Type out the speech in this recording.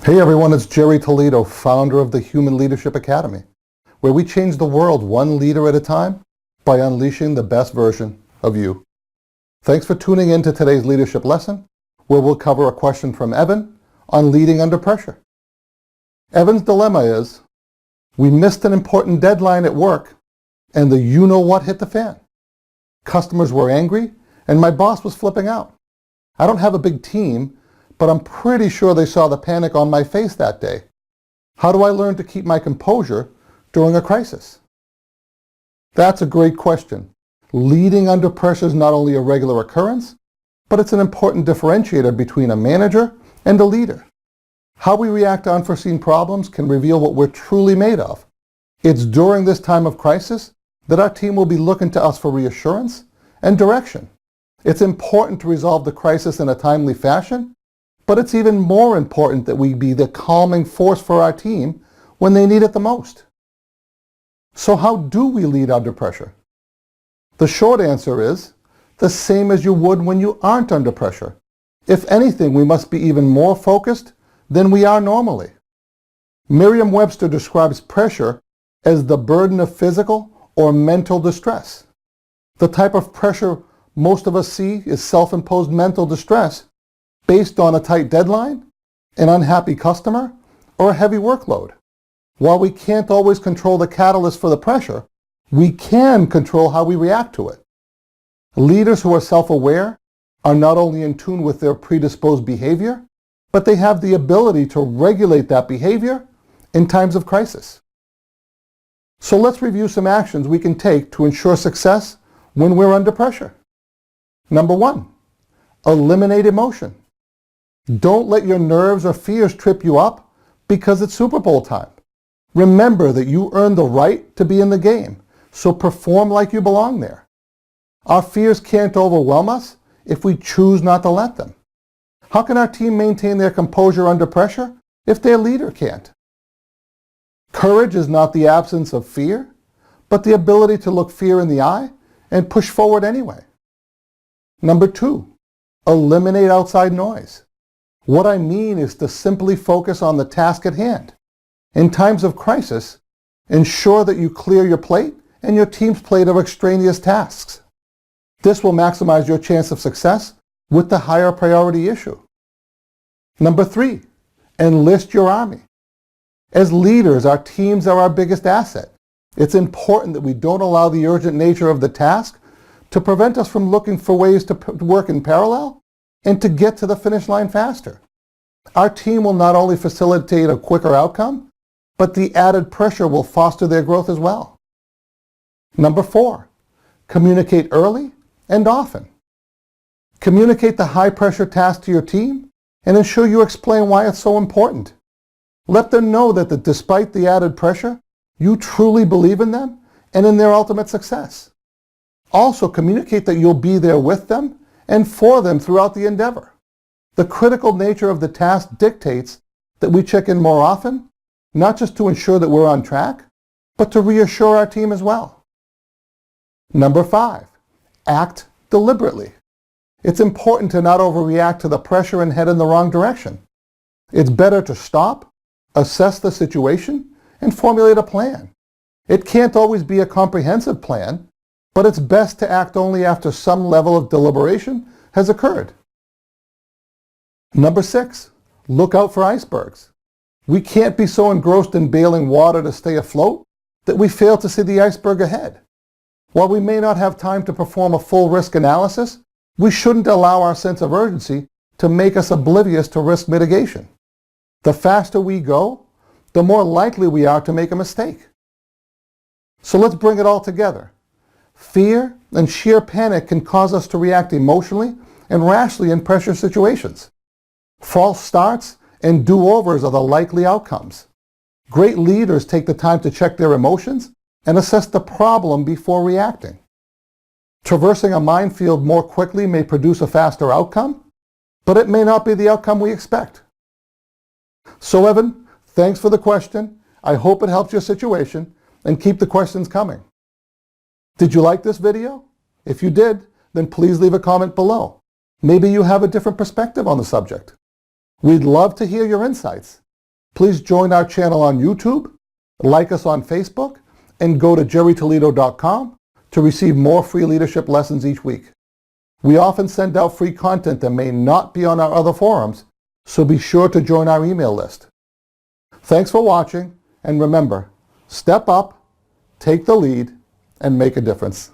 Hey everyone, it's Gerry Toledo, founder of the Human Leadership Academy, where we change the world one leader at a time by unleashing the best version of you. Thanks for tuning in to today's leadership lesson, where we'll cover a question from Evan on leading under pressure. Evan's dilemma is, we missed an important deadline at work and the you-know-what hit the fan. Customers were angry and my boss was flipping out. I don't have a big team, but I'm pretty sure they saw the panic on my face that day. How do I learn to keep my composure during a crisis? That's a great question. Leading under pressure is not only a regular occurrence, but it's an important differentiator between a manager and a leader. How we react to unforeseen problems can reveal what we're truly made of. It's during this time of crisis that our team will be looking to us for reassurance and direction. It's important to resolve the crisis in a timely fashion, but it's even more important that we be the calming force for our team when they need it the most. So how do we lead under pressure? The short answer is the same as you would when you aren't under pressure. If anything, we must be even more focused than we are normally. Merriam-Webster describes pressure as the burden of physical or mental distress. The type of pressure most of us see is self-imposed mental distress based on a tight deadline, an unhappy customer, or a heavy workload. While we can't always control the catalyst for the pressure, we can control how we react to it. Leaders who are self-aware are not only in tune with their predisposed behavior, but they have the ability to regulate that behavior in times of crisis. So let's review some actions we can take to ensure success when we're under pressure. Number 1, eliminate emotion. Don't let your nerves or fears trip you up because it's Super Bowl time. Remember that you earned the right to be in the game, so perform like you belong there. Our fears can't overwhelm us if we choose not to let them. How can our team maintain their composure under pressure if their leader can't? Courage is not the absence of fear, but the ability to look fear in the eye and push forward anyway. Number 2, eliminate outside noise. What I mean is to simply focus on the task at hand. In times of crisis, ensure that you clear your plate and your team's plate of extraneous tasks. This will maximize your chance of success with the higher priority issue. Number 3, enlist your army. As leaders, our teams are our biggest asset. It's important that we don't allow the urgent nature of the task to prevent us from looking for ways to work in parallel and to get to the finish line faster. Our team will not only facilitate a quicker outcome, but the added pressure will foster their growth as well. Number 4, communicate early and often. Communicate the high-pressure task to your team and ensure you explain why it's so important. Let them know that despite the added pressure, you truly believe in them and in their ultimate success. Also communicate that you'll be there with them and for them throughout the endeavor. The critical nature of the task dictates that we check in more often, not just to ensure that we're on track, but to reassure our team as well. Number 5, act deliberately. It's important to not overreact to the pressure and head in the wrong direction. It's better to stop, assess the situation, and formulate a plan. It can't always be a comprehensive plan, but it's best to act only after some level of deliberation has occurred. Number 6, look out for icebergs. We can't be so engrossed in bailing water to stay afloat that we fail to see the iceberg ahead. While we may not have time to perform a full risk analysis, we shouldn't allow our sense of urgency to make us oblivious to risk mitigation. The faster we go, the more likely we are to make a mistake. So let's bring it all together. Fear and sheer panic can cause us to react emotionally and rashly in pressure situations. False starts and do-overs are the likely outcomes. Great leaders take the time to check their emotions and assess the problem before reacting. Traversing a minefield more quickly may produce a faster outcome, but it may not be the outcome we expect. So Evan, thanks for the question. I hope it helps your situation, and keep the questions coming. Did you like this video? If you did, then please leave a comment below. Maybe you have a different perspective on the subject. We'd love to hear your insights. Please join our channel on YouTube, like us on Facebook, and go to gerrytoledo.com to receive more free leadership lessons each week. We often send out free content that may not be on our other forums, so be sure to join our email list. Thanks for watching, and remember, step up, take the lead, and make a difference.